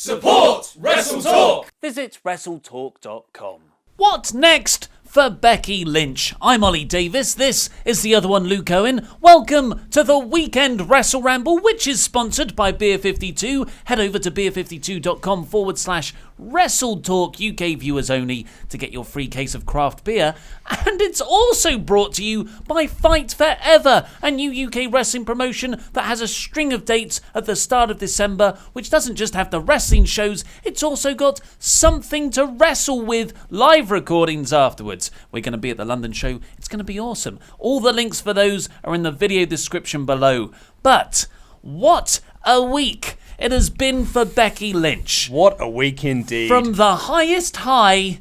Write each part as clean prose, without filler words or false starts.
Support WrestleTalk! Visit WrestleTalk.com. What next for Becky Lynch? I'm Oli Davis, this is the other one, Luke Owen. Welcome to the weekend WrestleRamble, which is sponsored by Beer 52. Head over to beer52.com/WrestleTalk, UK viewers only, to get your free case of craft beer. And it's also brought to you by Fight Forever, a new UK wrestling promotion that has a string of dates at the start of December, which doesn't just have the wrestling shows, it's also got something to wrestle with, live recordings afterwards. We're going to be at the London show. It's going to be awesome. All the links for those are in the video description below. But what a week it has been for Becky Lynch. What a week indeed. From the highest high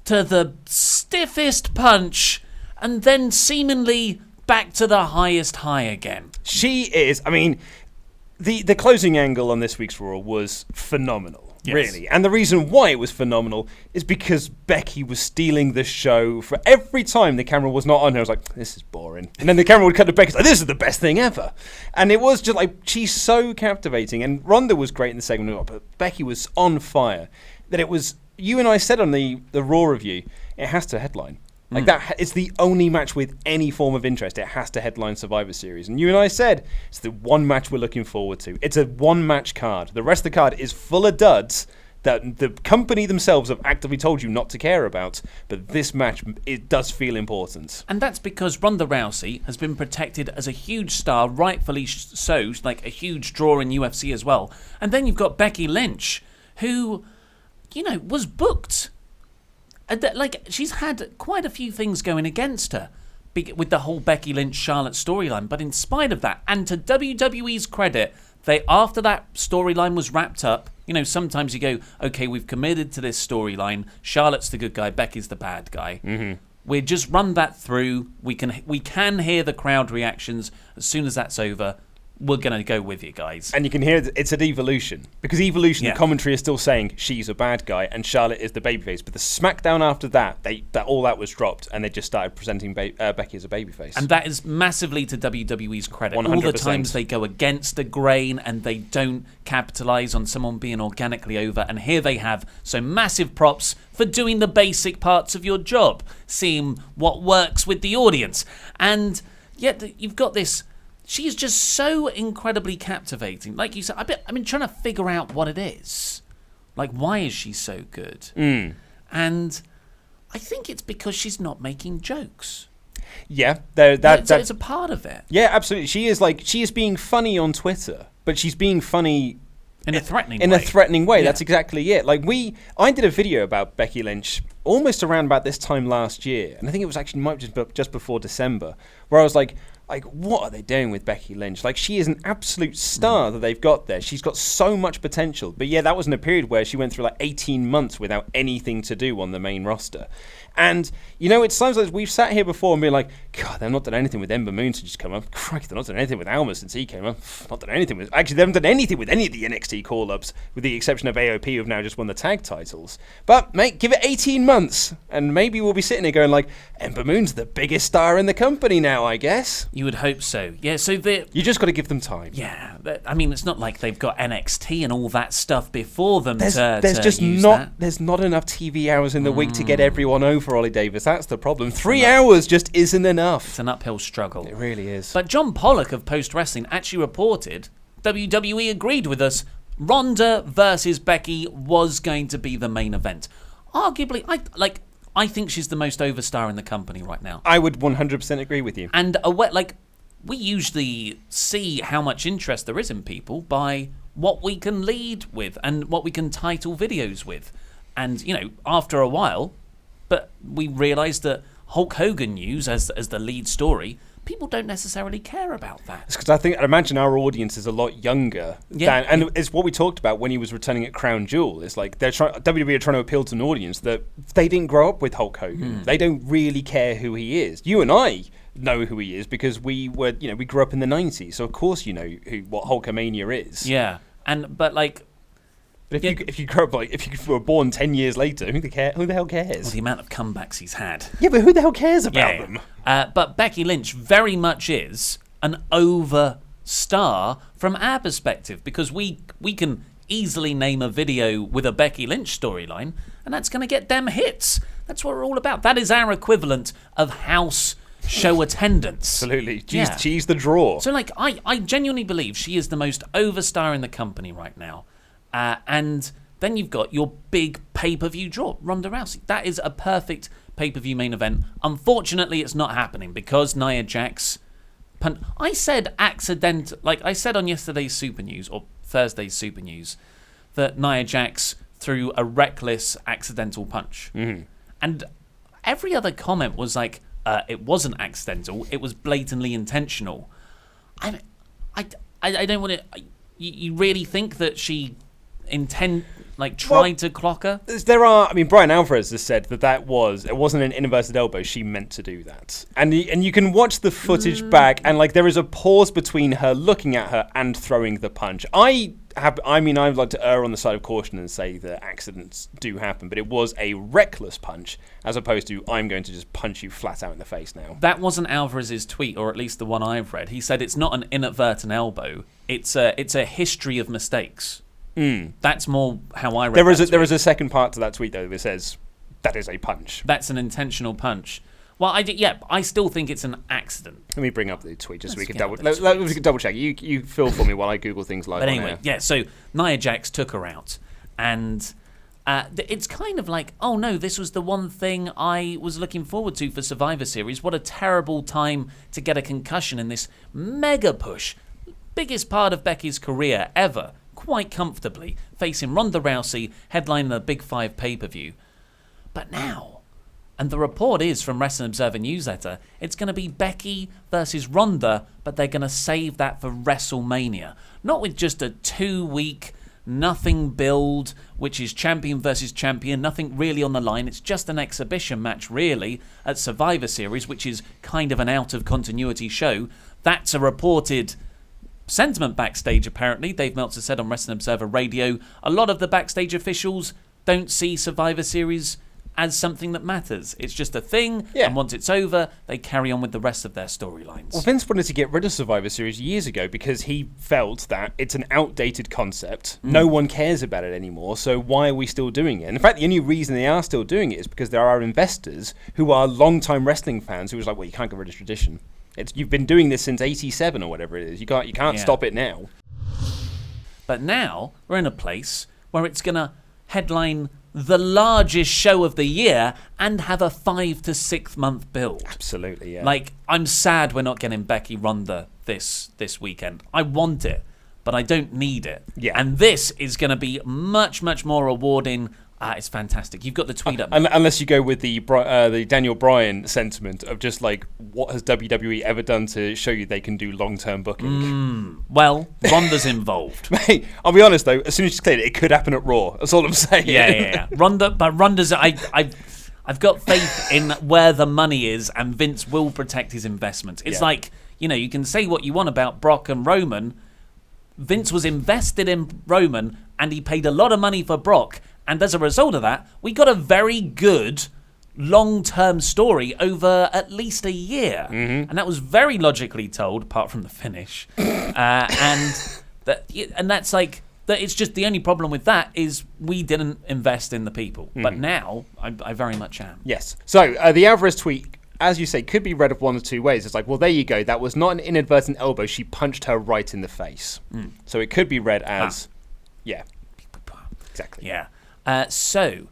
to the stiffest punch, and then seemingly back to the highest high again. She is, I mean, the closing angle on this week's Raw was phenomenal. Yes. Really. And the reason why it was phenomenal is because Becky was stealing the show. For every time the camera was not on her, I was like, this is boring. And then the camera would cut to Becky, like, this is the best thing ever. And it was just like, she's so captivating. And Ronda was great in the segment, but Becky was on fire. That it was, you and I said on the Raw review, it has to headline. Like that, it's the only match with any form of interest. It has to headline Survivor Series. And you and I said, it's the one match we're looking forward to. It's a one-match card. The rest of the card is full of duds that the company themselves have actively told you not to care about. But this match, it does feel important. And that's because Ronda Rousey has been protected as a huge star, rightfully so, like a huge draw in UFC as well. And then you've got Becky Lynch, who, you know, was booked. Like, she's had quite a few things going against her with the whole Becky Lynch-Charlotte storyline. But in spite of that, and to WWE's credit, they, after that storyline was wrapped up, you know, sometimes you go, okay, we've committed to this storyline. Charlotte's the good guy, Becky's the bad guy. Mm-hmm. We just run that through. We can hear the crowd reactions. As soon as that's over, we're going to go with you guys. And you can hear it's an Evolution. Because Evolution, the commentary is still saying she's a bad guy and Charlotte is the babyface. But the SmackDown after that, all that was dropped and they just started presenting Becky as a babyface. And that is massively to WWE's credit. 100%. All the times they go against the grain and they don't capitalise on someone being organically over. And here they have. So massive props for doing the basic parts of your job. Seeing what works with the audience. And yet you've got this... She's just so incredibly captivating. Like you said, I've been trying to figure out what it is. Like, why is she so good? And I think it's because she's not making jokes. Yeah, it's a part of it. Yeah, absolutely. She is being funny on Twitter, but she's being funny in a threatening way. Yeah. That's exactly it. Like I did a video about Becky Lynch almost around about this time last year, and I think it was actually just before December, where I was like, what are they doing with Becky Lynch? Like, she is an absolute star that they've got there. She's got so much potential. But yeah, that was in a period where she went through like 18 months without anything to do on the main roster. And, you know, it sounds like we've sat here before and been like, God, they've not done anything with Ember Moon since she's come up. Crikey, they've not done anything with Alma since he came up. Not done anything with... Actually, they haven't done anything with any of the NXT call-ups, with the exception of AOP, who've now just won the tag titles. But, mate, give it 18 months, and maybe we'll be sitting here going like, Ember Moon's the biggest star in the company now, I guess. You would hope so. Yeah, so you just got to give them time. Yeah, I mean, it's not like they've got NXT and all that stuff before them There's not enough TV hours in the week to get everyone over, Oli Davis. That's the problem. 3 hours just isn't enough. It's an uphill struggle. It really is. But John Pollock of Post Wrestling actually reported, WWE agreed with us, Ronda versus Becky was going to be the main event. Arguably, I think she's the most over star in the company right now. I would 100% agree with you. And we usually see how much interest there is in people by what we can lead with and what we can title videos with. And, you know, after a while, but we realised that Hulk Hogan news as the lead story, people don't necessarily care about that. It's because I imagine our audience is a lot younger. And it's what we talked about when he was returning at Crown Jewel. It's like WWE are trying to appeal to an audience that they didn't grow up with Hulk Hogan. They don't really care who he is. You and I know who he is because we grew up in the 90s. So of course you know what Hulkamania is. Yeah. But if you grew up if you were born 10 years later, who the hell cares? Well, the amount of comebacks he's had. Yeah, but who the hell cares about them? But Becky Lynch very much is an over star from our perspective because we can easily name a video with a Becky Lynch storyline, and that's going to get them hits. That's what we're all about. That is our equivalent of house show attendance. Absolutely. She's the draw. So, like, I genuinely believe she is the most over star in the company right now. And then you've got your big pay-per-view draw, Ronda Rousey. That is a perfect pay-per-view main event. Unfortunately, it's not happening because Nia Jax... I said on yesterday's Super News, or Thursday's Super News, that Nia Jax threw a reckless accidental punch. Mm-hmm. And every other comment was like, it wasn't accidental, it was blatantly intentional. I don't want to... You really think that she tried to clock her? Brian Alvarez has said it wasn't an inverted elbow. She meant to do that, and you can watch the footage back, and like there is a pause between her looking at her and throwing the punch. I'd like to err on the side of caution and say that accidents do happen, but it was a reckless punch as opposed to I'm going to just punch you flat out in the face now. That wasn't Alvarez's tweet, or at least the one I've read. He said it's not an inadvertent elbow. It's a history of mistakes. That's more how I read it. There is a second part to that tweet, though, that says that is a punch. That's an intentional punch. Well, I still think it's an accident. Let me bring up the tweet just so we can double check. You fill for me while I Google things live. But anyway, so Nia Jax took her out, and it's kind of like, oh no, this was the one thing I was looking forward to for Survivor Series. What a terrible time to get a concussion in this mega push. Biggest part of Becky's career ever. Quite comfortably, facing Ronda Rousey, headlining the Big 5 pay-per-view. But now, and the report is from Wrestling Observer Newsletter, it's going to be Becky versus Ronda, but they're going to save that for WrestleMania. Not with just a 2-week, nothing build, which is champion versus champion, nothing really on the line. It's just an exhibition match, really, at Survivor Series, which is kind of an out-of-continuity show. That's a reported... sentiment backstage, apparently. Dave Meltzer said on Wrestling Observer Radio, a lot of the backstage officials don't see Survivor Series as something that matters. It's just a thing, and once it's over, they carry on with the rest of their storylines. Well, Vince wanted to get rid of Survivor Series years ago because he felt that it's an outdated concept. No one cares about it anymore, so why are we still doing it? And in fact, the only reason they are still doing it is because there are investors who are long-time wrestling fans who was like, well, you can't get rid of tradition. You've been doing this since '87 or whatever it is. You can't stop it now. But now we're in a place where it's going to headline the largest show of the year and have a 5 to 6 month build. Absolutely, yeah. Like, I'm sad we're not getting Becky Ronda this weekend. I want it, but I don't need it. Yeah. And this is going to be much, much more rewarding. It's fantastic. You've got the tweet up. Unless you go with the Daniel Bryan sentiment of just like, what has WWE ever done to show you they can do long-term booking? Well, Ronda's involved. Mate, I'll be honest though. As soon as you cleared it could happen at Raw. That's all I'm saying. Yeah. Ronda's. I've got faith in where the money is, and Vince will protect his investments. It's like, you can say what you want about Brock and Roman. Vince was invested in Roman, and he paid a lot of money for Brock. And as a result of that, we got a very good long-term story over at least a year. Mm-hmm. And that was very logically told, apart from the finish. And that's like, that. It's just the only problem with that is we didn't invest in the people. Mm-hmm. But now, I very much am. Yes. So, the Alvarez tweet, as you say, could be read of one of two ways. It's like, well, there you go. That was not an inadvertent elbow. She punched her right in the face. So it could be read as, exactly. Yeah. So,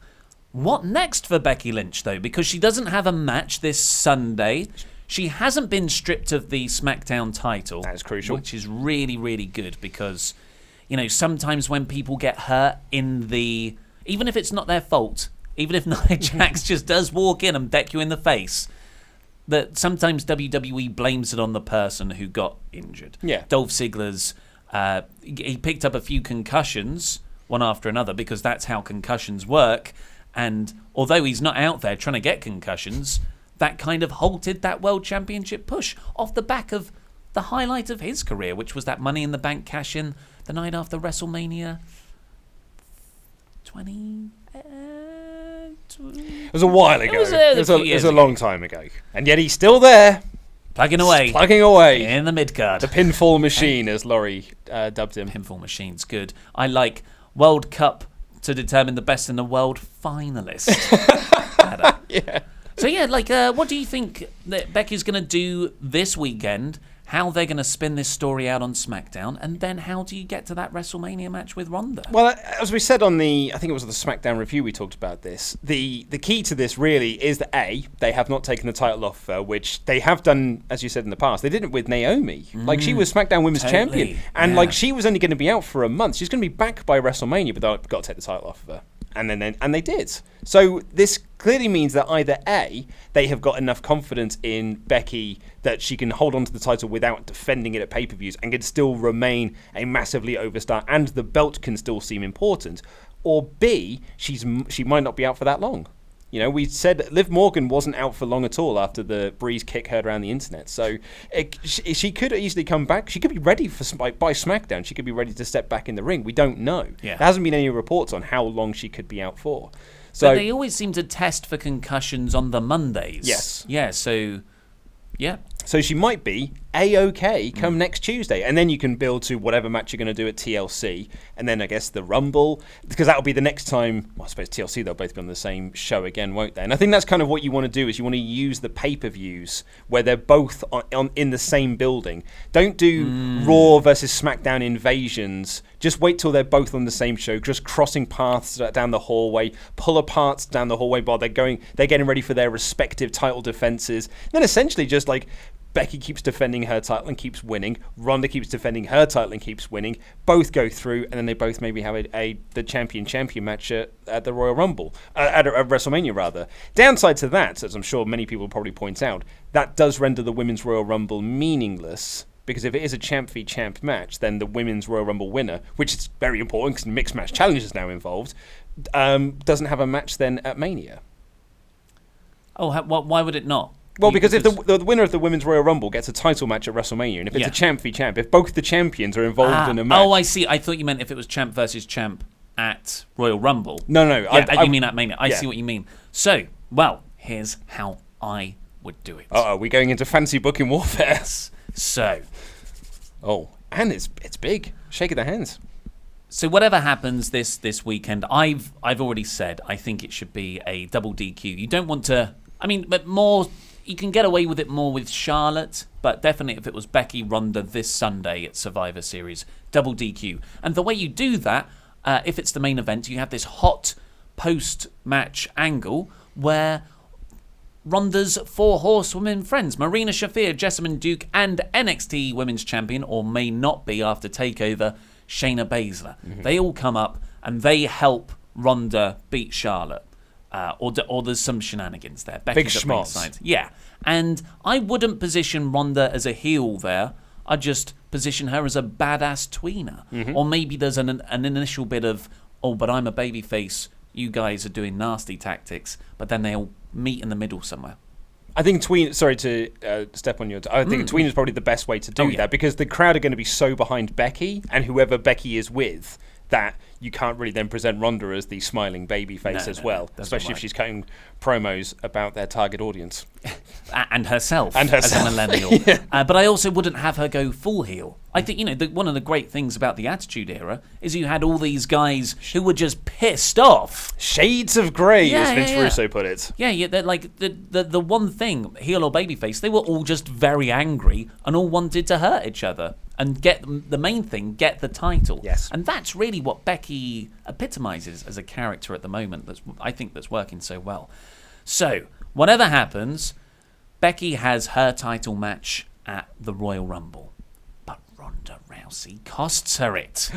what next for Becky Lynch, though? Because she doesn't have a match this Sunday. She hasn't been stripped of the SmackDown title. That's crucial. Which is really, really good because, sometimes when people get hurt in the... Even if it's not their fault, even if Nia Jax just does walk in and deck you in the face, that sometimes WWE blames it on the person who got injured. Yeah. Dolph Ziggler's... he picked up a few concussions... one after another, because that's how concussions work. And although he's not out there trying to get concussions, that kind of halted that World Championship push off the back of the highlight of his career, which was that Money in the Bank cash-in the night after WrestleMania 20... It was a while ago. It was a long time ago. And yet he's still there. Plugging away. In the mid-card. The pinfall machine, as Laurie dubbed him. Pinfall machine's good. I like... World Cup to determine the best in the world finalist. Yeah. So yeah, what do you think that Becky's going to do this weekend? How they're going to spin this story out on SmackDown, and then how do you get to that WrestleMania match with Ronda? Well, as we said on I think it was the SmackDown review, we talked about this. The key to this really is that they have not taken the title off her, which they have done, as you said in the past. They did it with Naomi. She was SmackDown Women's Champion, and she was only going to be out for a month. She's going to be back by WrestleMania, but they've got to take the title off of her. And they did. So this clearly means that either A, they have got enough confidence in Becky that she can hold on to the title without defending it at pay-per-views and can still remain a massively overstar, and the belt can still seem important, or B, she might not be out for that long. We said Liv Morgan wasn't out for long at all after the Breeze kick heard around the internet. So she could easily come back. She could be ready by SmackDown. She could be ready to step back in the ring. We don't know. Yeah. There hasn't been any reports on how long she could be out for. So but they always seem to test for concussions on the Mondays. Yes. Yeah, so... Yeah. So she might be A-OK come next Tuesday. And then you can build to whatever match you're going to do at TLC. And then I guess the Rumble, because that'll be the next time. Well, I suppose TLC, they'll both be on the same show again, won't they? And I think that's kind of what you want to do, is you want to use the pay-per-views where they're both in the same building. Don't do Raw versus SmackDown invasions. Just wait till they're both on the same show, just crossing paths down the hallway, pull apart down the hallway while they're getting ready for their respective title defenses. Then essentially just Becky keeps defending her title and keeps winning. Ronda keeps defending her title and keeps winning. Both go through, and then they both maybe have the champion match at the Royal Rumble, at WrestleMania rather. Downside to that, as I'm sure many people probably point out, that does render the Women's Royal Rumble meaningless. Because if it is a champ v champ match, then the Women's Royal Rumble winner, which is very important because mixed match challenge is now involved, doesn't have a match then at Mania. Oh, why would it not? Well, because if the winner of the Women's Royal Rumble gets a title match at WrestleMania, and if it's a champ v champ, if both the champions are involved in a match... Oh, I see. I thought you meant if it was champ versus champ at Royal Rumble. No. Yeah, you mean at Mania. I see what you mean. So, well, here's how I would do it. Are we going into fancy booking warfare? So... Oh, and it's big. Shake of the hands. So whatever happens this weekend, I've already said I think it should be a double DQ. You don't want to... I mean, but more... You can get away with it more with Charlotte, but definitely if it was Becky Ronda this Sunday at Survivor Series, double DQ. And the way you do that, if it's the main event, you have this hot post-match angle where Ronda's 4 horsewomen friends, Marina Shafir, Jessamine Duke, and NXT Women's Champion, or may not be after TakeOver, Shayna Baszler. Mm-hmm. They all come up and they help Ronda beat Charlotte. Or there's some shenanigans there. Big schmoz. Yeah. And I wouldn't position Ronda as a heel there. I'd just position her as a badass tweener. Mm-hmm. Or maybe there's an initial bit of, oh, but I'm a babyface. You guys are doing nasty tactics. But then they'll meet in the middle somewhere. I think sorry to step on your... I think tween is probably the best way to do that, because the crowd are going to be so behind Becky and whoever Becky is with that you can't really then present Ronda as the smiling baby face as well, especially if she's cutting promos about their target audience. And herself. As a millennial. Yeah. But I also wouldn't have her go full heel. I think, one of the great things about the Attitude Era is you had all these guys who were just pissed off. Shades of grey, as Vince Russo put it. Yeah, they're like the one thing, heel or babyface, they were all just very angry and all wanted to hurt each other. And get the main thing, get the title. Yes. And that's really what Becky epitomizes as a character at the moment. I think that's working so well. So, whatever happens, Becky has her title match at the Royal Rumble. But Ronda Rousey costs her it.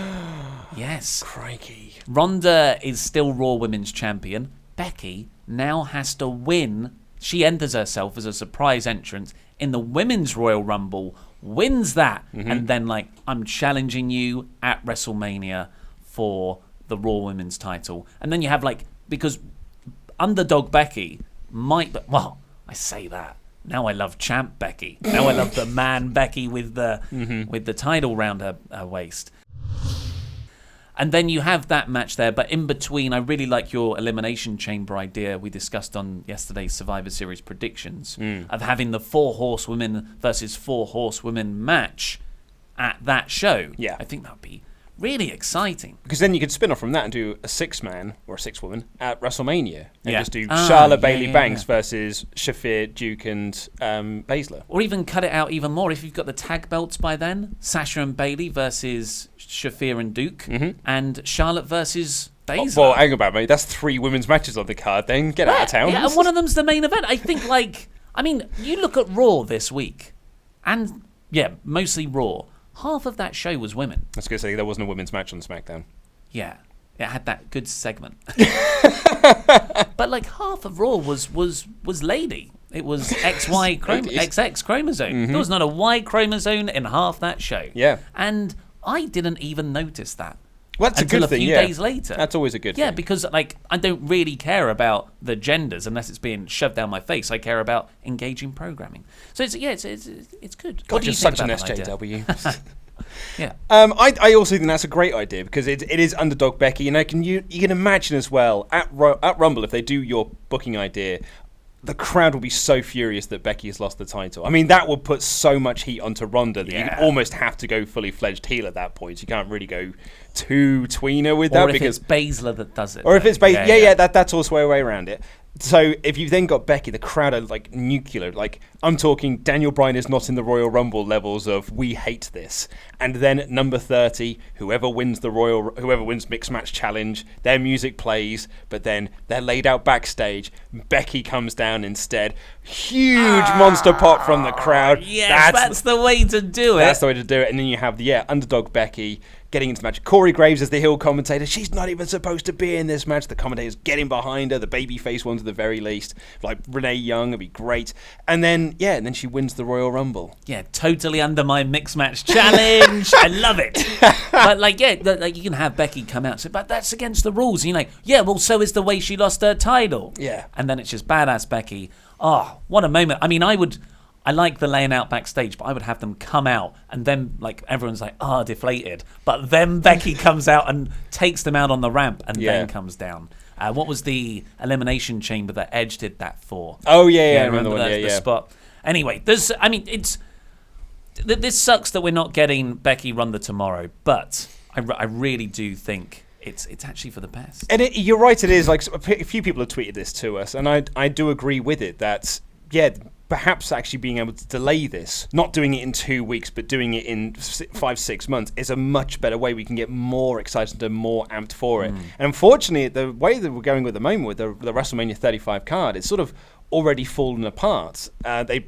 Yes. Crikey. Ronda is still Raw Women's Champion. Becky now has to win. She enters herself as a surprise entrant in the Women's Royal Rumble, wins that, and then I'm challenging you at WrestleMania for the Raw Women's title. And then you have because underdog Becky might, well, I say that. Now I love champ Becky. Now I love the man Becky with the title round her waist. And then you have that match there, but in between, I really like your Elimination Chamber idea we discussed on yesterday's Survivor Series predictions of having the 4 horsewomen versus 4 horsewomen match at that show. Yeah. I think that would be really exciting. Because then you could spin off from that and do a 6-man or a 6-woman at WrestleMania. And just do Ah, Charlotte, yeah, Bailey, yeah, Banks yeah. versus Shafir, Duke, and Baszler. Or even cut it out even more if you've got the tag belts by then. Sasha and Bailey versus Shafir and Duke, and Charlotte versus Baszler. Well, hang about, mate. That's 3 women's matches on the card. Then get out of town. Yeah, and one of them's the main event. I think, you look at Raw this week, and mostly Raw. Half of that show was women. I was going to say there wasn't a women's match on SmackDown. Yeah, it had that good segment. But half of Raw was lady. It was XX chromosome. There was not a Y chromosome in half that show. Yeah. And I didn't even notice that. Well, that's until a good thing, few days later. That's always a good thing. Yeah, because I don't really care about the genders unless it's being shoved down my face. I care about engaging programming. So it's good. God, What do you're you think such an about that idea? SJW. Yeah. I also think that's a great idea because it is underdog Becky, and you can imagine as well at Rumble if they do your booking idea, the crowd will be so furious that Becky has lost the title. I mean, that will put so much heat onto Ronda that you almost have to go fully fledged heel at that point. You can't really go too tweener with that. Or if it's Baszler that does it. Or if it's Baszler, that's also a way around it. So if you've then got Becky, the crowd are nuclear. I'm talking Daniel Bryan is not in the Royal Rumble levels of we hate this. And then at number 30, whoever wins Mixed Match Challenge, their music plays, but then they're laid out backstage. Becky comes down instead. Huge monster pop from the crowd. Yes, that's the way to do it. That's the way to do it. And then you have underdog Becky getting into the match. Corey Graves as the heel commentator. She's not even supposed to be in this match. The commentator's getting behind her. The babyface ones at the very least. Renee Young would be great. And then she wins the Royal Rumble. Yeah, totally under my Mixed Match Challenge. I love it. But you can have Becky come out and say, but that's against the rules. And you're well, so is the way she lost her title. Yeah. And then it's just badass Becky. Oh, what a moment. I mean, I like the laying out backstage, but I would have them come out and then everyone's deflated. But then Becky comes out and takes them out on the ramp and then comes down. What was the Elimination Chamber that Edge did that for? Oh, yeah. I remember the spot. Anyway, this sucks that we're not getting Becky Ronda tomorrow, but I really do think it's actually for the best. And you're right, it is. A few people have tweeted this to us, and I do agree with it that, perhaps actually being able to delay this, not doing it in 2 weeks, but doing it in 5-6 months is a much better way. We can get more excited and more amped for it. And unfortunately, the way that we're going at the moment with the WrestleMania 35 card, it's sort of already fallen apart. They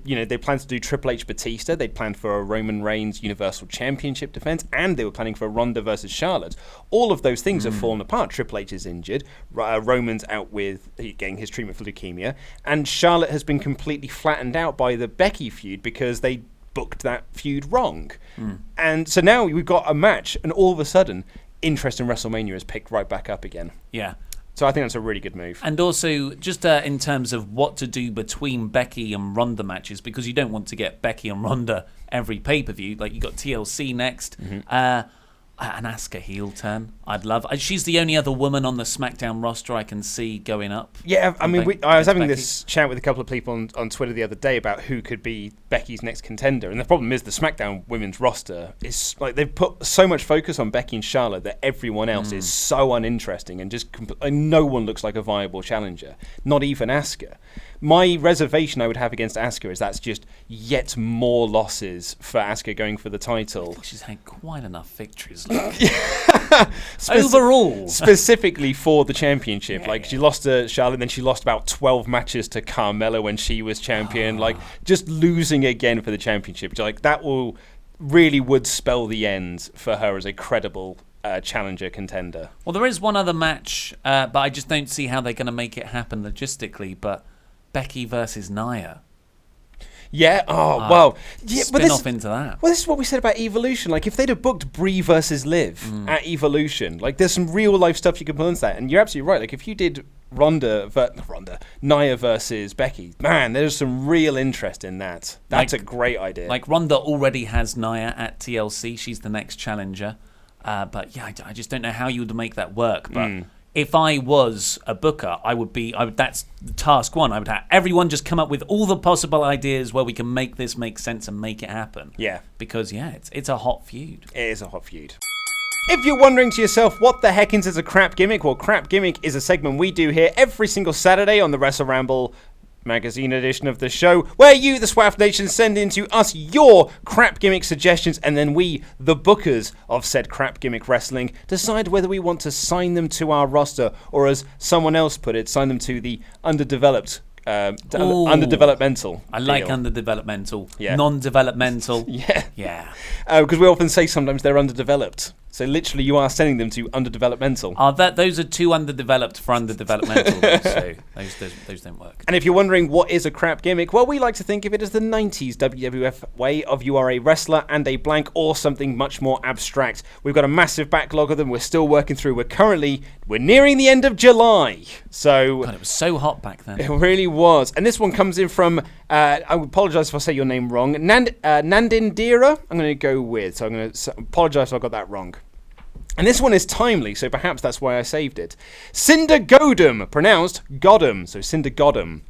planned to do Triple H Batista. They planned for a Roman Reigns Universal Championship defense, and they were planning for Ronda versus Charlotte. All of those things have fallen apart. Triple H is injured. Roman's out with getting his treatment for leukemia, and Charlotte has been completely flattened out by the Becky feud because they booked that feud wrong. And so now we've got a match, and all of a sudden, interest in WrestleMania is picked right back up again. Yeah. So I think that's a really good move. And also, just in terms of what to do between Becky and Ronda matches, because you don't want to get Becky and Ronda every pay-per-view. You got TLC next. An Asuka heel turn, I'd love. She's the only other woman on the SmackDown roster I can see going up. Yeah, I mean, I was having this chat with a couple of people on Twitter the other day about who could be Becky's next contender, and the problem is the SmackDown women's roster is they've put so much focus on Becky and Charlotte that everyone else is so uninteresting and just no one looks like a viable challenger, not even Asuka. My reservation I would have against Asuka is that's just yet more losses for Asuka going for the title. I think she's had quite enough victories. Overall. Specifically for the championship. She lost to Charlotte, then she lost about 12 matches to Carmella when she was champion. Just losing again for the championship. That would spell the end for her as a credible challenger contender. Well, there is one other match, but I just don't see how they're going to make it happen logistically, but Becky versus Nia. Yeah. Oh, well. Yeah, spin off into that. Well, this is what we said about Evolution. If they'd have booked Brie versus Liv at Evolution, there's some real life stuff you can put into that. And you're absolutely right. If you did Nia versus Becky, man, there's some real interest in that. That's a great idea. Ronda already has Nia at TLC. She's the next challenger. But yeah, I just don't know how you would make that work. But if I was a booker, that's task one. I would have everyone just come up with all the possible ideas where we can make this make sense and make it happen. Yeah. Because, it's a hot feud. It is a hot feud. If you're wondering to yourself, what the heck is a crap gimmick? Well, Crap Gimmick is a segment we do here every single Saturday on the WrestleRamble magazine edition of the show, where you, the SWAF Nation, send in to us your crap gimmick suggestions, and then we, the bookers of said crap gimmick wrestling, decide whether we want to sign them to our roster, or as someone else put it, sign them to the underdevelopmental. I like underdevelopmental. Yeah. Non-developmental. Yeah. Because we often say sometimes they're underdeveloped. So literally you are sending them to underdevelopmental. Those are too underdeveloped for underdevelopmental. So those don't work. And if you're wondering what is a crap gimmick, well, we like to think of it as the 90s WWF way of you are a wrestler and a blank, or something much more abstract. We've got a massive backlog of them we're still working through. We're nearing the end of July. So God, it was so hot back then. It really was. And this one comes in from, I apologise if I say your name wrong, Nandindira, I'm going to go with. So I'm going to apologise if I got that wrong. And this one is timely, so perhaps that's why I saved it. Cinder Godum, pronounced Goddam, so Cinder Goddam,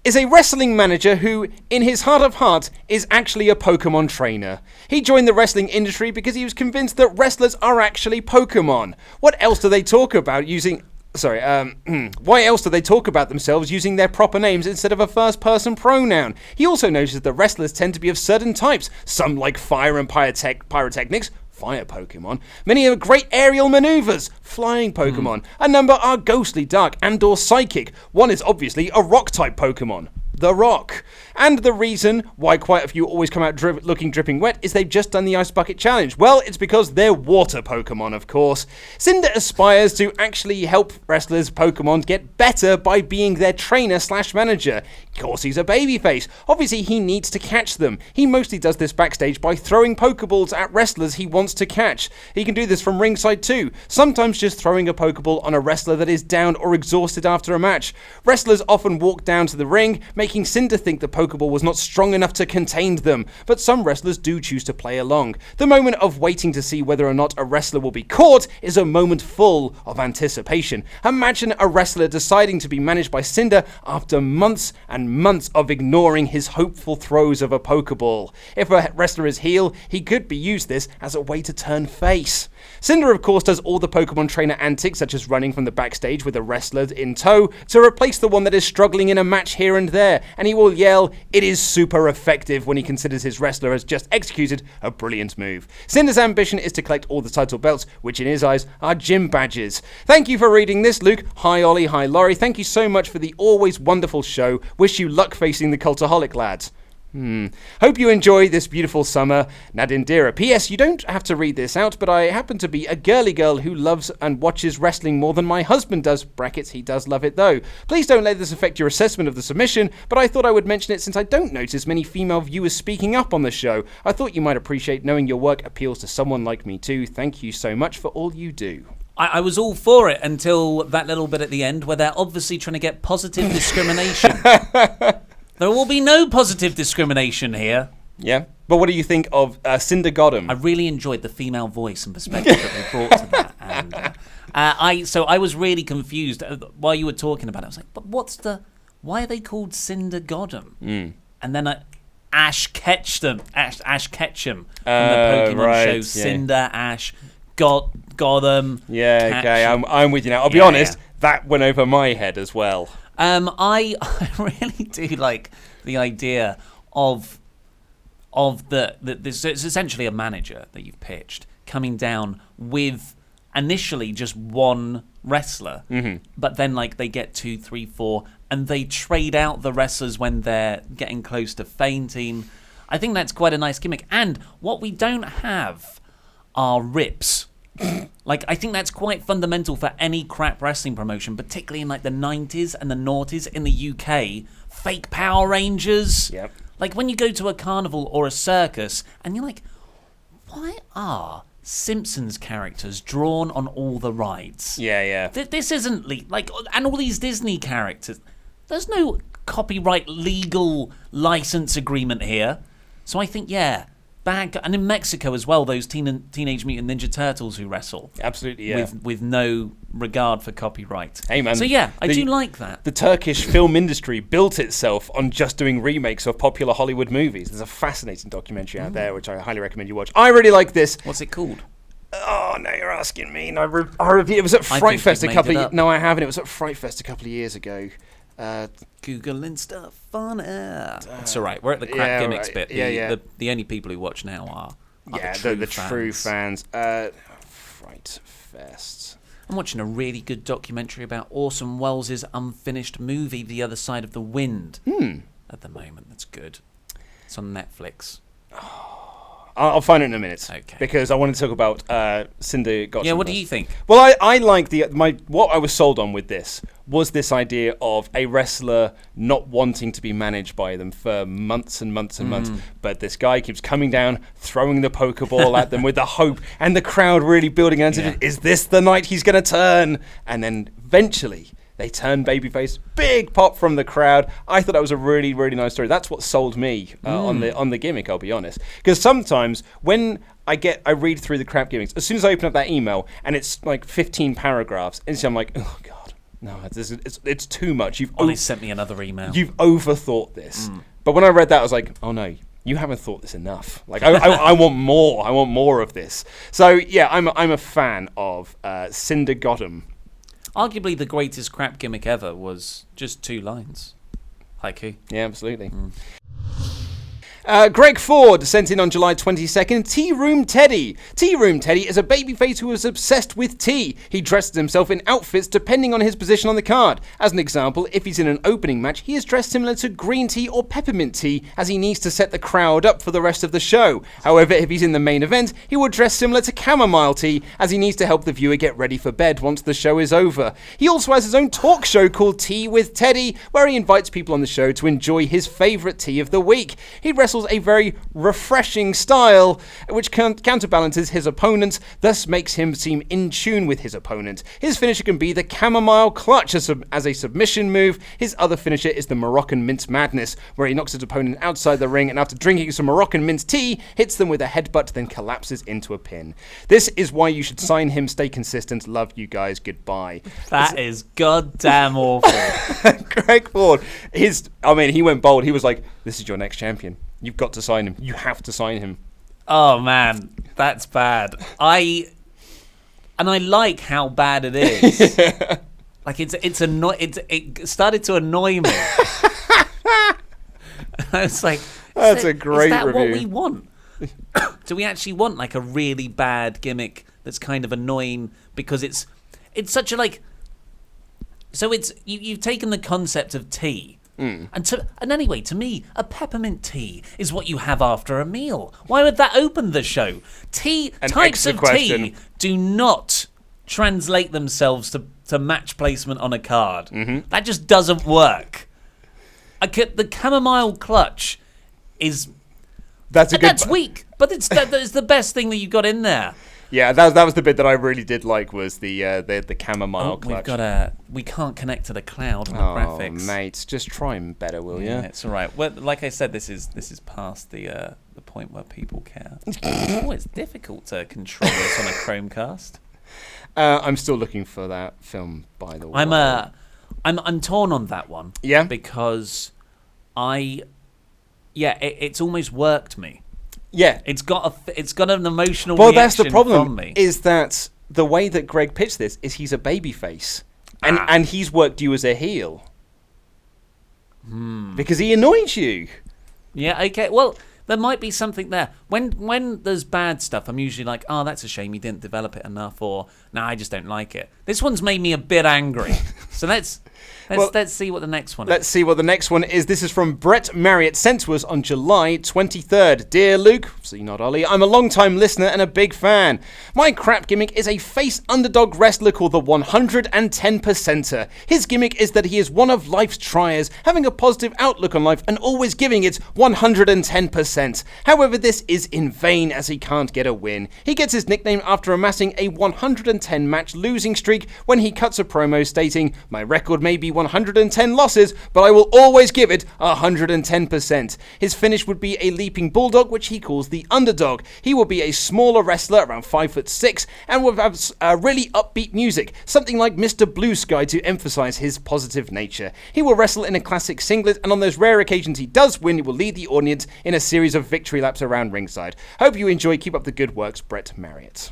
is a wrestling manager who, in his heart of hearts, is actually a Pokemon trainer. He joined the wrestling industry because he was convinced that wrestlers are actually Pokemon. What else do they talk about using... why else do they talk about themselves using their proper names instead of a first-person pronoun? He also noticed that wrestlers tend to be of certain types. Some like fire and pyrotechnics, fire Pokemon. Many are great aerial maneuvers, flying Pokemon. A number are ghostly, dark, and/or psychic. One is obviously a rock-type Pokemon, The Rock. And the reason why quite a few always come out looking dripping wet is they've just done the Ice Bucket Challenge. Well, it's because they're water Pokemon, of course. Cinder aspires to actually help wrestlers' Pokemon get better by being their trainer/manager. Of course, he's a babyface. Obviously, he needs to catch them. He mostly does this backstage by throwing Pokeballs at wrestlers he wants to catch. He can do this from ringside too, sometimes just throwing a Pokeball on a wrestler that is down or exhausted after a match. Wrestlers often walk down to the ring, making Cinder think the Pokeball was not strong enough to contain them, but some wrestlers do choose to play along. The moment of waiting to see whether or not a wrestler will be caught is a moment full of anticipation. Imagine a wrestler deciding to be managed by Cinder after months and months of ignoring his hopeful throws of a Pokeball. If a wrestler is heel, he could use this as a way to turn face. Cinder, of course, does all the Pokemon trainer antics, such as running from the backstage with a wrestler in tow, to replace the one that is struggling in a match here and there, and he will yell, "It is super effective," when he considers his wrestler has just executed a brilliant move. Cinder's ambition is to collect all the title belts, which in his eyes are gym badges. Thank you for reading this, Luke. Hi, Ollie. Hi, Laurie. Thank you so much for the always wonderful show. Wish you luck facing the Cultaholic lads. Hope you enjoy this beautiful summer, Nadindira. P.S. You don't have to read this out, but I happen to be a girly girl who loves and watches wrestling more than my husband does. Brackets, he does love it though. Please don't let this affect your assessment of the submission, but I thought I would mention it since I don't notice many female viewers speaking up on the show. I thought you might appreciate knowing your work appeals to someone like me too. Thank you so much for all you do. I was all for it until that little bit at the end where they're obviously trying to get positive discrimination. There will be no positive discrimination here. Yeah. But what do you think of Cinder Goddam? I really enjoyed the female voice and perspective that they brought to that. And I was really confused while you were talking about it. I was like, but why are they called Cinder Goddam? And then Ash Ketchum from the Pokemon show, Cinder, Ash, Goddam. Yeah, okay, I'm with you now. I'll be honest, that went over my head as well. I really do like the idea of this. It's essentially a manager that you've pitched coming down with initially just one wrestler, but then they get 2, 3, 4, and they trade out the wrestlers when they're getting close to fainting. I think that's quite a nice gimmick. And what we don't have are rips. I think that's quite fundamental for any crap wrestling promotion, particularly in the 90s and the noughties in the UK. Fake Power Rangers. Yep. When you go to a carnival or a circus and you're like, why are Simpsons characters drawn on all the rides? Yeah. This isn't and all these Disney characters. There's no copyright legal license agreement here. So I think, and in Mexico as well, those Teenage Mutant Ninja Turtles who wrestle. Absolutely, yeah. With no regard for copyright. Hey, man. So I do like that. The Turkish film industry built itself on just doing remakes of popular Hollywood movies. There's a fascinating documentary out there, which I highly recommend you watch. I really like this. What's it called? Oh, no, you're asking me. No, it was at Fright Fest a couple of... No, I haven't. It was at Fright Fest a couple of years ago. Googling stuff on air. That's all right. We're at the crap gimmicks bit. The only people who watch now are the true fans. Fright Fest. I'm watching a really good documentary about Orson Welles' unfinished movie, The Other Side of the Wind, at the moment. That's good. It's on Netflix. I'll find it in a minute. Okay. Because I want to talk about Cinder Gotcha. Yeah, what do you think? Well, I like what I was sold on with this was this idea of a wrestler not wanting to be managed by them for months and months and months. But this guy keeps coming down, throwing the Pokeball at them with the hope, and the crowd really building anticipated. Is this the night he's going to turn? And then eventually they turn babyface. Big pop from the crowd. I thought that was a really, really nice story. That's what sold me on the gimmick, I'll be honest. Because sometimes when I read through the crap gimmicks, as soon as I open up that email and it's like 15 paragraphs, instantly I'm like, oh God, no, it's too much. Ollie sent me another email. You've overthought this. But when I read that, I was like, oh no, you haven't thought this enough. Like I want more. I want more of this. So yeah, I'm a fan of Cinder Gotham. Arguably the greatest crap gimmick ever was just 2 lines. Haiku. Yeah, absolutely. Greg Ford sent in on July 22nd, Tea Room Teddy. Tea Room Teddy is a babyface who is obsessed with tea. He dresses himself in outfits depending on his position on the card. As an example, if he's in an opening match, he is dressed similar to green tea or peppermint tea, as he needs to set the crowd up for the rest of the show. However, if he's in the main event, he will dress similar to chamomile tea, as he needs to help the viewer get ready for bed once the show is over. He also has his own talk show called Tea with Teddy, where he invites people on the show to enjoy his favourite tea of the week. He wrestles a very refreshing style, which counterbalances his opponent, thus makes him seem in tune with his opponent. His finisher can be the chamomile clutch as a submission move. His other finisher is the Moroccan Mint Madness, where he knocks his opponent outside the ring and after drinking some Moroccan mint tea, hits them with a headbutt, then collapses into a pin. This is why you should sign him. Stay consistent. Love you guys. Goodbye. That is goddamn awful. Greg Ford, he went bold. He was like, this is your next champion. You've got to sign him. You have to sign him. Oh man, that's bad. I like how bad it is. Like it started to annoy me. I was like, that's a great is that review. What we want? Do we actually want like a really bad gimmick that's kind of annoying because it's such a like. So you've taken the concept of tea. And anyway, to me, a peppermint tea is what you have after a meal. Why would that open the show? Types of tea do not translate themselves to match placement on a card. That just doesn't work. The chamomile clutch is... That's weak, but it's the best thing that you've got in there. Yeah, that was the bit that I really did like, was the chamomile clutch. We can't connect to the cloud on the graphics. Oh, mate, just try them better, will you? Yeah, it's all right. Well, like I said, this is past the point where people care. It's difficult to control this on a Chromecast. I'm still looking for that film, by the way. I'm torn on that one. Yeah, because it's almost worked me. Yeah, it's got an emotional. Well, that's the problem. From me. Is that the way that Greg pitched this? Is he's a babyface, and he's worked you as a heel because he annoys you. Yeah. Okay. Well, there might be something there. When there's bad stuff, I'm usually like, oh, that's a shame you didn't develop it enough, or no, I just don't like it. This one's made me a bit angry. So let's see what the next one is. Let's see what the next one is. This is from Brett Marriott, sent to us on July 23rd. Dear Luke, see not Ollie, I'm a long-time listener and a big fan. My crap gimmick is a face underdog wrestler called the 110%er. His gimmick is that he is one of life's triers, having a positive outlook on life and always giving it 110%. However, this is in vain as he can't get a win. He gets his nickname after amassing a 110-match losing streak when he cuts a promo stating, my record may be 110 losses, but I will always give it 110%. His finish would be a leaping bulldog, which he calls the underdog. He will be a smaller wrestler, around 5'6", and will have really upbeat music, something like Mr. Blue Sky to emphasize his positive nature. He will wrestle in a classic singlet, and on those rare occasions he does win, he will lead the audience in a series of victory laps around ringside. Hope you enjoy. Keep up the good works, Brett Marriott.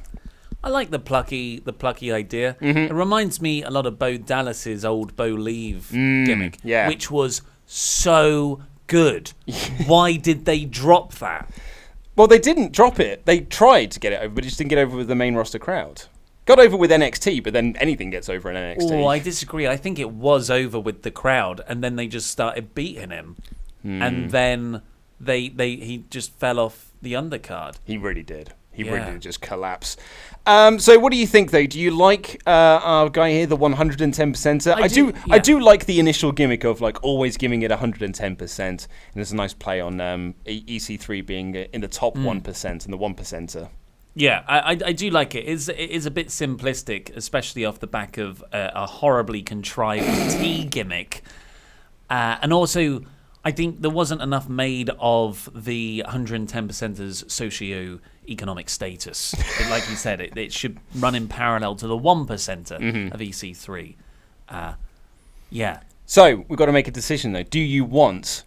I like the plucky idea. It reminds me a lot of Bo Dallas's old Bo Leave gimmick, which was so good. Why did they drop that? Well, they didn't drop it. They tried to get it over, but it just didn't get over with the main roster crowd. Got over with NXT, but then anything gets over in NXT. Oh, I disagree. I think it was over with the crowd, and then they just started beating him, and then he just fell off the undercard. He really did. He really did just collapse. So what do you think, though? Do you like our guy here, the 110%er? I do like the initial gimmick of like always giving it 110%. And there's a nice play on EC3 being in the top 1% and the 1%er. Yeah, I do like it. It is a bit simplistic, especially off the back of a horribly contrived tea gimmick. And also, I think there wasn't enough made of the 110%ers socio-economic status. Like you said, it should run in parallel to the 1%er of EC3. Yeah. So, we've got to make a decision, though. Do you want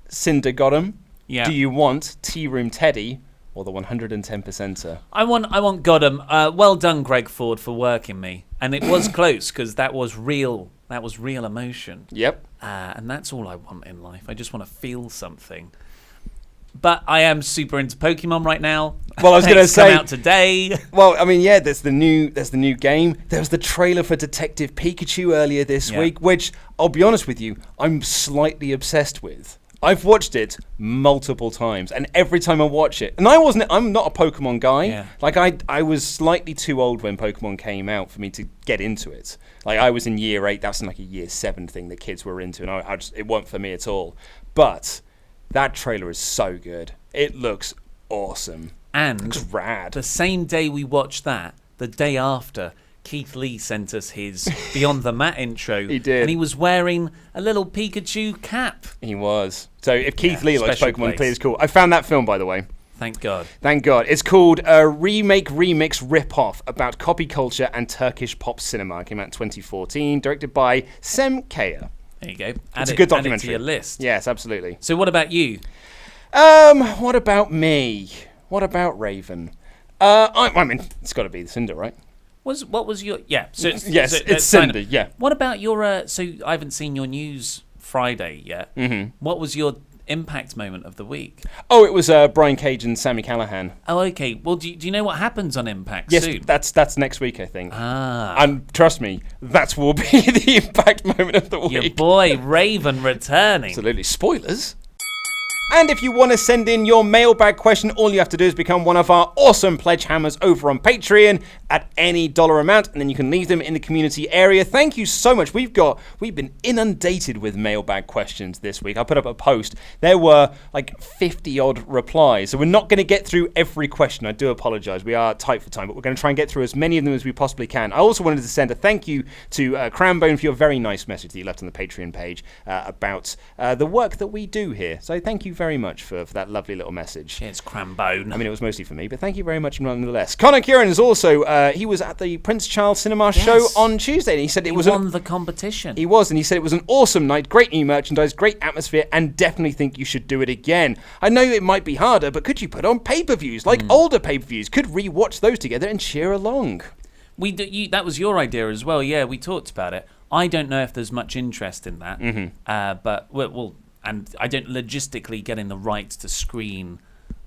Cinder Gotham? Yeah. Do you want Tea Room Teddy? Or the 110%er? I want Gotham. Well done, Greg Ford, for working me. And it was close, because that was real. That was real emotion. Yep. And that's all I want in life. I just want to feel something. But I am super into Pokemon right now. Well, I was going to say, come out today. Well, I mean, yeah, there's the new game. There was the trailer for Detective Pikachu earlier this week, which I'll be honest with you, I'm slightly obsessed with. I've watched it multiple times, and every time I watch it, and I'm not a Pokemon guy. Yeah. Like I was slightly too old when Pokemon came out for me to get into it. Like I was in year 8. That's like a year 7 thing that kids were into, and it wasn't for me at all. But that trailer is so good. It looks awesome. And it looks rad. The same day we watched that, the day after, Keith Lee sent us his Beyond the Mat intro. He did. And he was wearing a little Pikachu cap. He was. So if Keith Lee likes Pokemon, place. it's cool. I found that film, by the way. Thank God. Thank God. It's called a remix rip-off about copy culture and Turkish pop cinema. It came out in 2014, directed by Sem Kaya. There you go. It's a good documentary. Add it to your list. Yes, absolutely. So what about you? What about me? What about Raven? I mean, it's got to be the Cinder, right? What was your it's Cinder. Yeah. What about your? So I haven't seen your news Friday yet. Mm-hmm. What was your impact moment of the week? Oh, it was Brian Cage and Sami Callihan. Oh, okay. Well, do you know what happens on Impact yes, soon? that's next week, I think. Ah. And trust me, that will be the impact moment of the week. Your boy Raven returning. Absolutely. Spoilers. And if you want to send in your mailbag question, all you have to do is become one of our awesome pledge hammers over on Patreon at any dollar amount, and then you can leave them in the community area. Thank you so much. We've been inundated with mailbag questions this week. I put up a post. There were like 50 odd replies, so we're not going to get through every question. I do apologize. We are tight for time, but we're going to try and get through as many of them as we possibly can. I also wanted to send a thank you to Cranbone for your very nice message that you left on the Patreon page about the work that we do here. So thank you very much for that lovely little message. Cheers, Crambone. I mean, it was mostly for me, but thank you very much nonetheless. Connor Kieran is also, he was at the Prince Charles Cinema show on Tuesday, and he said it was... He won the competition. He was, and he said it was an awesome night, great new merchandise, great atmosphere, and definitely think you should do it again. I know it might be harder, but could you put on pay-per-views, like older pay-per-views? Could re-watch those together and cheer along? That was your idea as well, yeah, we talked about it. I don't know if there's much interest in that, but we'll and I don't logistically get in the rights to screen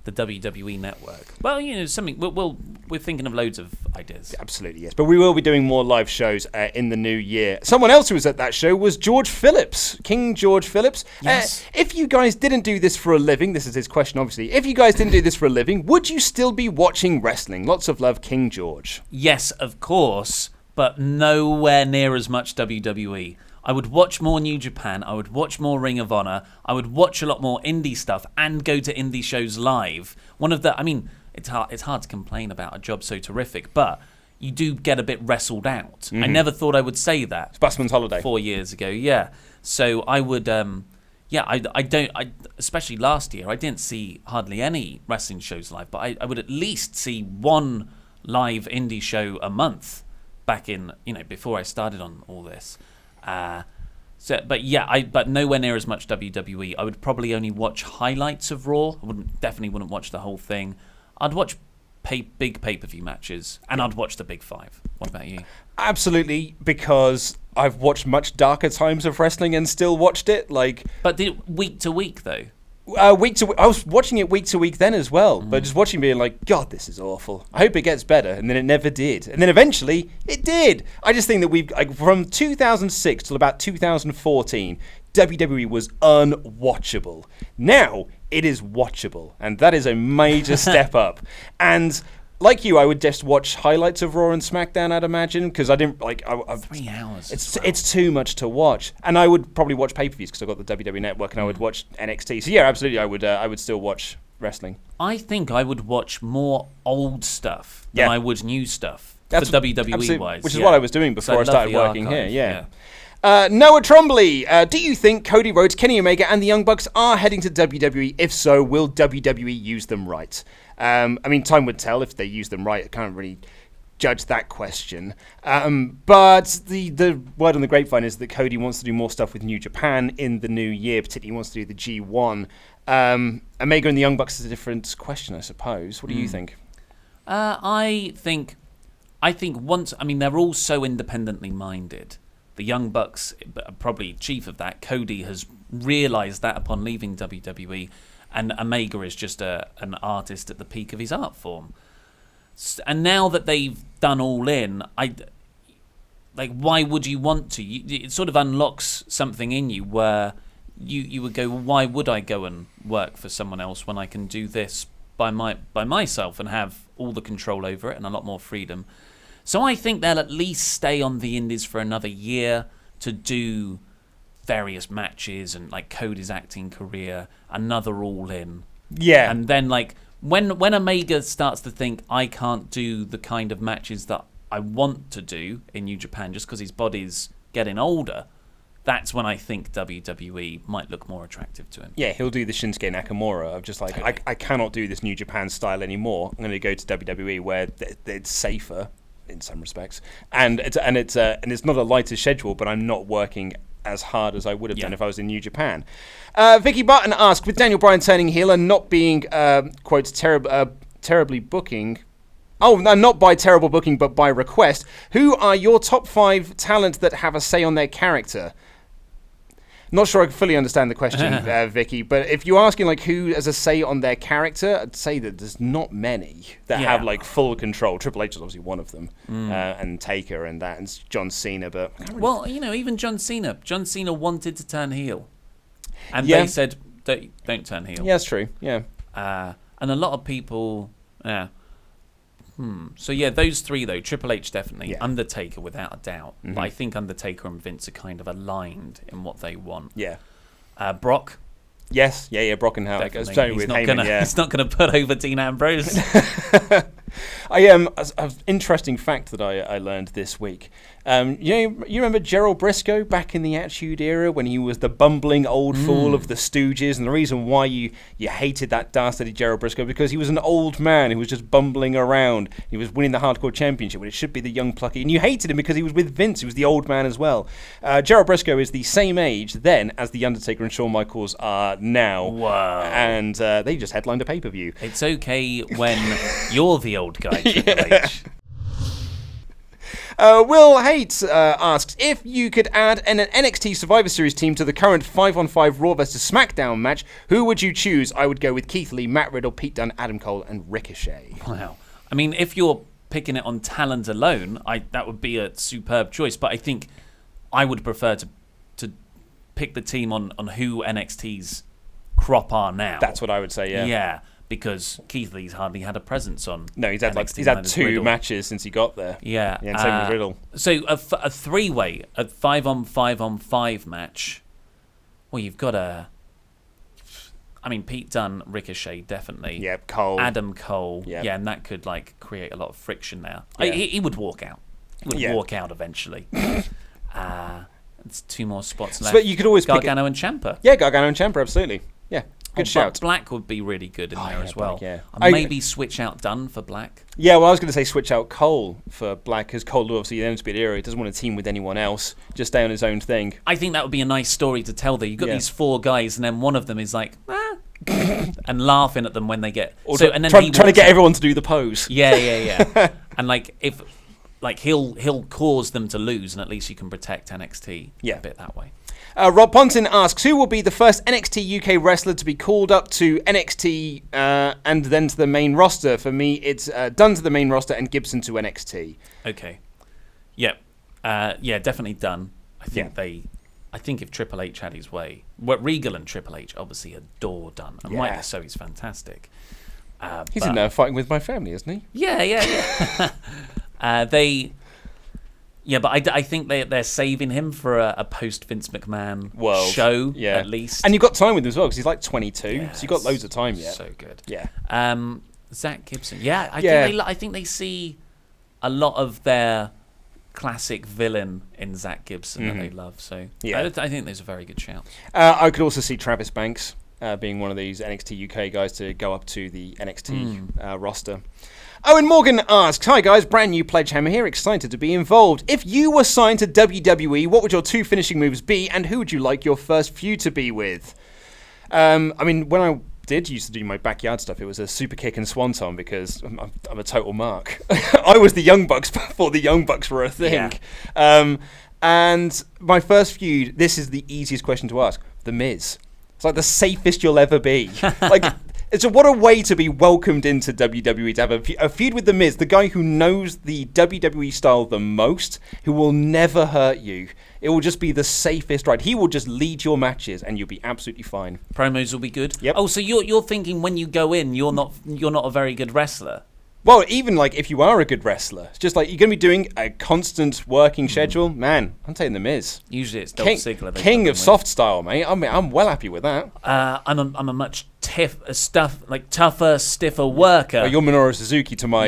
the WWE network. Well, something we're thinking of loads of ideas. Absolutely, yes. But we will be doing more live shows in the new year. Someone else who was at that show was George Phillips, King George Phillips. Yes. If you guys didn't do this for a living, this is his question, obviously. If you guys didn't do this for a living, would you still be watching wrestling? Lots of love, King George. Yes, of course, but nowhere near as much WWE. I would watch more New Japan, I would watch more Ring of Honor, I would watch a lot more indie stuff and go to indie shows live. It's hard to complain about a job so terrific, but you do get a bit wrestled out. Mm-hmm. I never thought I would say that. It's Busman's Holiday. 4 years ago, yeah. So I would, especially last year, I didn't see hardly any wrestling shows live, but I would at least see one live indie show a month back in, before I started on all this. But nowhere near as much WWE. I would probably only watch highlights of Raw. I definitely wouldn't watch the whole thing. I'd watch big pay-per-view matches, and I'd watch the Big Five. What about you? Absolutely, because I've watched much darker times of wrestling and still watched it. But week to week though. Week to week, I was watching it week to week then as well, but just watching being like, God, this is awful. I hope it gets better, and then it never did, and then eventually it did. I just think that from 2006 till about 2014, WWE was unwatchable. Now it is watchable, and that is a major step up. And like you, I would just watch highlights of Raw and SmackDown, I'd imagine, because I didn't 3 hours. It's too much to watch, and I would probably watch pay-per-views because I've got the WWE Network, and I would watch NXT. So yeah, absolutely, I would still watch wrestling. I think I would watch more old stuff than I would new stuff. That's for WWE wise, which is what I was doing before I started working archive, here. Yeah. Noah Trombley, do you think Cody Rhodes, Kenny Omega, and the Young Bucks are heading to WWE? If so, will WWE use them right? I mean, time would tell if they use them right. I can't really judge that question. But the word on the grapevine is that Cody wants to do more stuff with New Japan in the new year, particularly wants to do the G1. Omega and the Young Bucks is a different question, I suppose. What do you think? I think once, I mean, they're all so independently minded. The Young Bucks, probably chief of that, Cody has realised that upon leaving WWE, and Omega is just an artist at the peak of his art form. And now that they've done All In, why would you want to? It sort of unlocks something in you where you would go, well, why would I go and work for someone else when I can do this by myself and have all the control over it and a lot more freedom? So I think they'll at least stay on the indies for another year to do various matches and like Cody's acting career, another All In. Yeah. And then when Omega starts to think, I can't do the kind of matches that I want to do in New Japan just because his body's getting older, that's when I think WWE might look more attractive to him. Yeah, he'll do the Shinsuke Nakamura of just totally. I cannot do this New Japan style anymore. I'm going to go to WWE where it's safer in some respects, and it's not a lighter schedule, but I'm not working as hard as I would have done if I was in New Japan. Vicky Barton asked, with Daniel Bryan turning heel and not being quotes terribly booking. Oh, no, not by terrible booking, but by request. Who are your top 5 talent that have a say on their character? Not sure I fully understand the question, Vicky, but if you're asking who has a say on their character, I'd say that there's not many that have full control. Triple H is obviously one of them, and Taker and that, and John Cena. But well, even John Cena wanted to turn heel, and they said don't turn heel. Yeah, that's true. Yeah, and a lot of people, So those 3 though, Triple H definitely, Undertaker without a doubt. Mm-hmm. But I think Undertaker and Vince are kind of aligned in what they want. Yeah. Brock. Yes. Yeah. Brock and Howard. He's not going to put over Dean Ambrose. An interesting fact that I learned this week. You remember Gerald Briscoe back in the Attitude Era when he was the bumbling old fool of the Stooges, and the reason why you hated that dastardly Gerald Briscoe because he was an old man who was just bumbling around. He was winning the Hardcore Championship when it should be the young plucky, and you hated him because he was with Vince, who was the old man as well. Gerald Briscoe is the same age then as the Undertaker and Shawn Michaels are now. Wow! And they just headlined a pay-per-view. It's okay when you're the old guy, Triple H. Will Haight asks, if you could add an NXT Survivor Series team to the current 5-on-5 Raw vs. SmackDown match, who would you choose? I would go with Keith Lee, Matt Riddle, Pete Dunne, Adam Cole, and Ricochet. Wow. I mean, if you're picking it on talent alone, that would be a superb choice. But I think I would prefer to pick the team on who NXT's crop are now. That's what I would say, yeah. Yeah. Because Keith Lee's hardly had a presence on. No, he's had 2 matches since he got there. Yeah, and same with Riddle. So a 3-way, a 5-on-5-on-5 match. Well, you've got Pete Dunne, Ricochet, definitely. Yeah, Cole, Adam Cole. Yep. Yeah, and that could create a lot of friction there. Yeah. He would walk out. He would walk out eventually. It's 2 more spots left. But you could always Gargano and Ciampa. Yeah, Gargano and Ciampa, absolutely. Yeah. Good shout. Black would be really good in there as well. Black, Maybe switch out Dunne for Black. Yeah, well, I was going to say switch out Cole for Black because Cole obviously in the Undisputed Era, he doesn't want to team with anyone else, just stay on his own thing. I think that would be a nice story to tell there. You've got these 4 guys and then one of them is and laughing at them when they get... Or and then trying to get everyone to do the pose. Yeah. And if he'll cause them to lose, and at least you can protect NXT a bit that way. Rob Ponton asks, who will be the first NXT UK wrestler to be called up to NXT and then to the main roster? For me, it's Dunn to the main roster and Gibson to NXT. Okay. Yep. Definitely Dunn. I think if Triple H had his way, Regal and Triple H obviously adore Dunn, and rightly so, he's fantastic. He's in there fighting with my family, isn't he? Yeah. But I think they're saving him for a post Vince McMahon show at least. And you've got time with him as well because he's like 22, so you've got loads of time yet. So good. Yeah. Zach Gibson. Yeah, I think they see a lot of their classic villain in Zach Gibson that they love. So I think there's a very good shout. I could also see Travis Banks being one of these NXT UK guys to go up to the NXT roster. Owen Morgan asks, hi guys, brand new Pledge Hammer here, excited to be involved. If you were signed to WWE, what would your 2 finishing moves be, and who would you like your first feud to be with? When I used to do my backyard stuff, it was a super kick and swanton because I'm a total mark. I was the Young Bucks before the Young Bucks were a thing. Yeah. And my first feud, this is the easiest question to ask, The Miz. It's like the safest you'll ever be. What a way to be welcomed into WWE, to have a feud with The Miz, the guy who knows the WWE style the most, who will never hurt you. It will just be the safest ride. He will just lead your matches, and you'll be absolutely fine. Promos will be good. Yep. Oh, so you're thinking when you go in, you're not a very good wrestler. Well, even if you are a good wrestler, it's just you're going to be doing a constant working schedule. Man, I'm taking The Miz. Usually it's Dolph Ziggler. King of soft style, mate. I'm well happy with that. I'm a much tougher, stiffer worker. Oh, you're Minoru Suzuki to my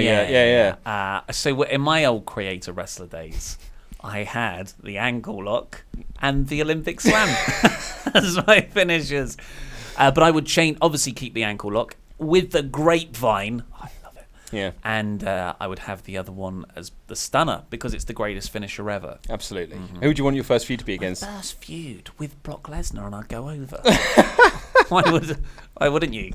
So in my old creator wrestler days, I had the ankle lock and the Olympic slam as my finishers. But I would obviously keep the ankle lock with the grapevine. Yeah. And I would have the other one as the stunner because it's the greatest finisher ever. Absolutely. Who would you want your first feud to be against? My first feud with Brock Lesnar, and I'd go over. Why wouldn't you?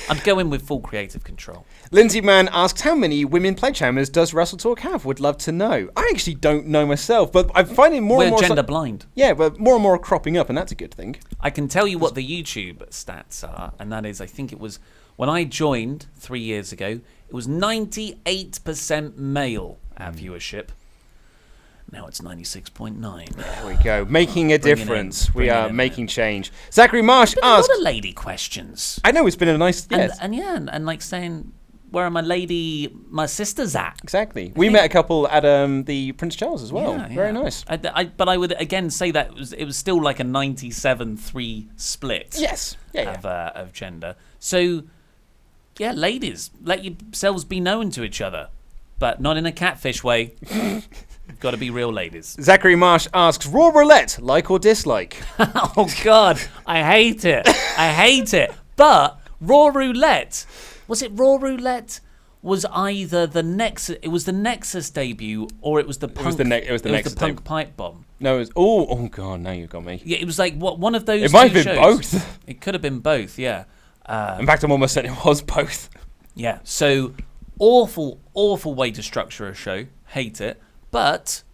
I'd go in with full creative control. Lindsay Mann asks, how many women Pledgehammers does WrestleTalk have? Would love to know. I actually don't know myself, but I'm finding more and more... We're gender blind. Yeah, but more and more are cropping up, and that's a good thing. I can tell you what the YouTube stats are, and that is, I think it was... When I joined 3 years ago, it was 98% male at viewership. Now it's 96.9. There we go. Making a difference. We are making change. Zachary Marsh asks... a lot of lady questions. I know, it's been a nice... And like saying, where are my sisters at? Exactly. We met a couple at the Prince Charles as well. Yeah. Very nice. But I would again say that it was still like a 97-3 split. Yes. Of gender. So... Yeah, ladies, let yourselves be known to each other, but not in a catfish way. You've got to be real ladies. Zachary Marsh asks, Raw Roulette, like or dislike? Oh, God, I hate it. But Raw Roulette, was it Raw Roulette? Was either the Nexus debut or it was the Punk. It was the Nexus Punk pipe bomb. No, it was. Oh God! Now you've got me. Yeah, it was like one of those. It might have been both. It could have been both. Yeah. In fact, I'm almost certain it was both. Yeah, so awful way to structure a show. Hate it. But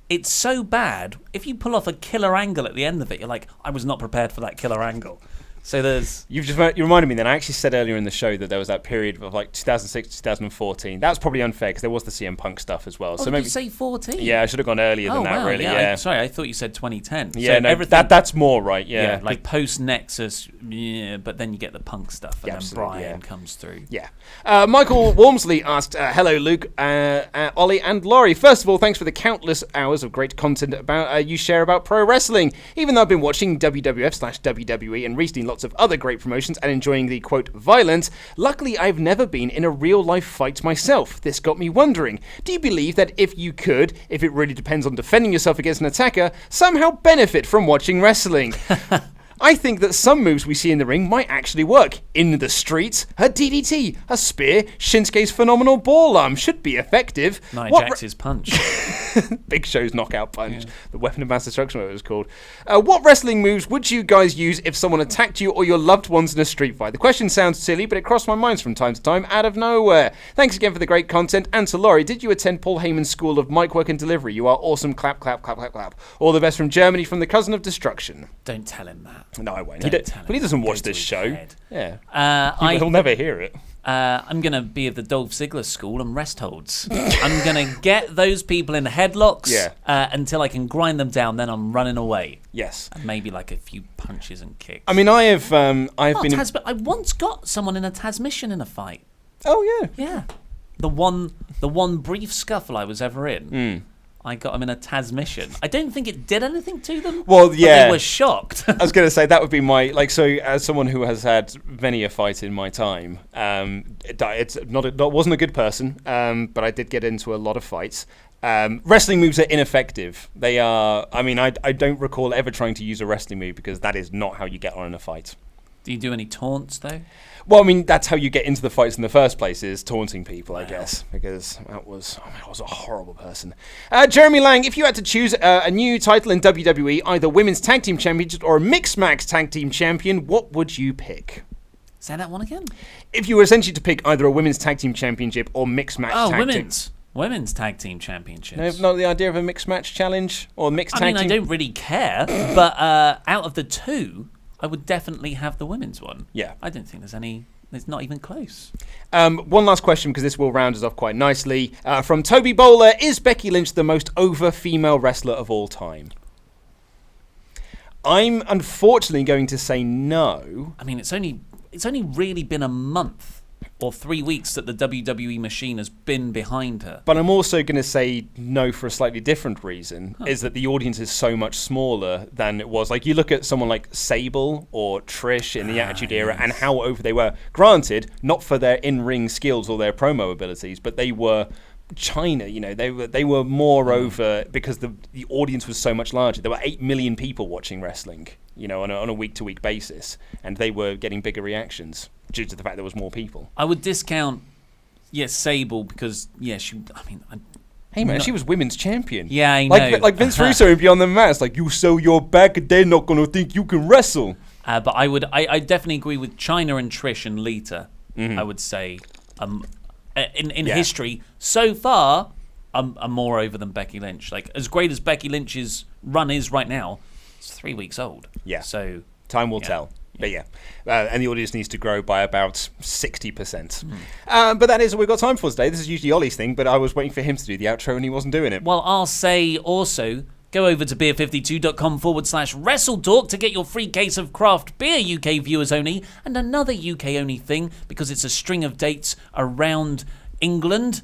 it's so bad. If you pull off a killer angle at the end of it, you're like, I was not prepared for that killer angle. So there's... You reminded me then. I actually said earlier in the show that there was that period of 2006 to 2014. That was probably unfair because there was the CM Punk stuff as well. So maybe you say 14? Yeah, I should have gone earlier than that, really. Yeah. Sorry, I thought you said 2010. Yeah, so that's more right, yeah. Like post-Nexus, but then you get the Punk stuff, and then Brian comes through. Yeah. Michael Walmsley asked, hello, Luke, Oli and Laurie. First of all, thanks for the countless hours of great content you share about pro wrestling. Even though I've been watching WWF/WWE and recently lots of other great promotions and enjoying the, quote, violence, luckily I've never been in a real-life fight myself. This got me wondering, do you believe that if you could, if it really depends on defending yourself against an attacker, somehow benefit from watching wrestling? I think that some moves we see in the ring might actually work. In the streets, her DDT, her spear, Shinsuke's phenomenal ball arm should be effective. Nia Jax's punch. Big Show's knockout punch. Yeah. The weapon of mass destruction, what it was called. What wrestling moves would you guys use if someone attacked you or your loved ones in a street fight? The question sounds silly, but it crossed my mind from time to time out of nowhere. Thanks again for the great content. And to Laurie, did you attend Paul Heyman's School of Mic Work and Delivery? You are awesome. Clap, clap, clap, clap, clap. All the best from Germany, from the cousin of destruction. Don't tell him that. No, I won't. He doesn't watch this show. Yeah. He'll never hear it. I'm going to be of the Dolph Ziggler school and rest holds. I'm going to get those people in headlocks until I can grind them down. Then I'm running away. Yes. And maybe like a few punches and kicks. I mean, I've been... I once got someone in a Tasmission in a fight. Oh, yeah. Yeah. The one brief scuffle I was ever in. I got them in a Tasmission. I don't think it did anything to them. Well, yeah. But they were shocked. I was going to say, that would be my... So, as someone who has had many a fight in my time, wasn't a good person, but I did get into a lot of fights. Wrestling moves are ineffective. They are... I mean, I don't recall ever trying to use a wrestling move because that is not how you get on in a fight. Do you do any taunts, though? Well, I mean, that's how you get into the fights in the first place, is taunting people, I guess, because I was a horrible person. Jeremy Lang, if you had to choose a new title in WWE, either Women's Tag Team Championship or a Mixed Match Tag Team Champion, what would you pick? Say that one again. If you were essentially to pick either a Women's Tag Team Championship or Mixed Match Tag Team... Women's Tag Team Championships. No, not the idea of a Mixed Match Challenge or Mixed Tag Team... I don't really care, but out of the two... I would definitely have the women's one. Yeah. I don't think there's not even close. One last question, because this will round us off quite nicely. From Toby Bowler, is Becky Lynch the most over female wrestler of all time? I'm unfortunately going to say no. I mean, it's only really been a month or 3 weeks that the WWE machine has been behind her. But I'm also going to say no for a slightly different reason, is that the audience is so much smaller than it was. Like, you look at someone like Sable or Trish in the Attitude Era and how over they were. Granted, not for their in-ring skills or their promo abilities, but they were... China, they were more over because the audience was so much larger. There were 8 million people watching wrestling, on a week-to-week basis, and they were getting bigger reactions due to the fact there was more people. I would discount, Sable because, hey man, she was women's champion. Yeah, I know. Like Vince Russo in Beyond the Mat. It's like, you sell your back and they're not going to think you can wrestle. But I definitely agree with China and Trish and Lita. I would say, in history, so far, I'm more over than Becky Lynch. Like, as great as Becky Lynch's run is right now, it's 3 weeks old. Yeah. So time will tell. But and the audience needs to grow by about 60%. But that is all we've got time for today. This is usually Ollie's thing, but I was waiting for him to do the outro and he wasn't doing it. Well, I'll say also, go over to beer52.com/WrestleTalk to get your free case of craft beer, UK viewers only, and another UK only thing, because it's a string of dates around England,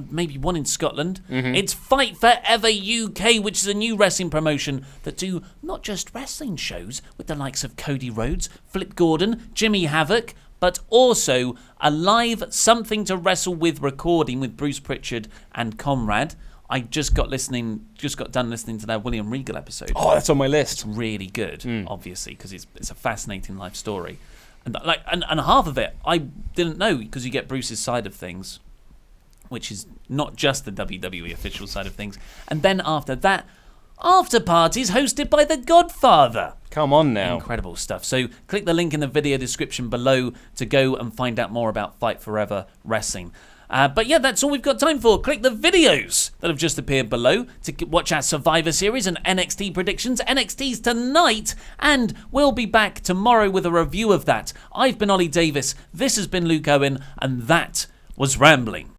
maybe one in Scotland. It's Fight Forever UK, which is a new wrestling promotion that do not just wrestling shows with the likes of Cody Rhodes, Flip Gordon, Jimmy Havoc, but also a live Something to Wrestle With recording with Bruce Pritchard and Conrad. I just got done listening to their William Regal episode. Oh, that's on my list. It's really good, obviously, because it's a fascinating life story. And half of it I didn't know, because you get Bruce's side of things, which is not just the WWE official side of things. And then after that, after parties hosted by The Godfather. Come on now. Incredible stuff. So click the link in the video description below to go and find out more about Fight Forever Wrestling. But that's all we've got time for. Click the videos that have just appeared below to watch our Survivor Series and NXT predictions. NXT's tonight, and we'll be back tomorrow with a review of that. I've been Ollie Davis, this has been Luke Owen, and that was Rambling.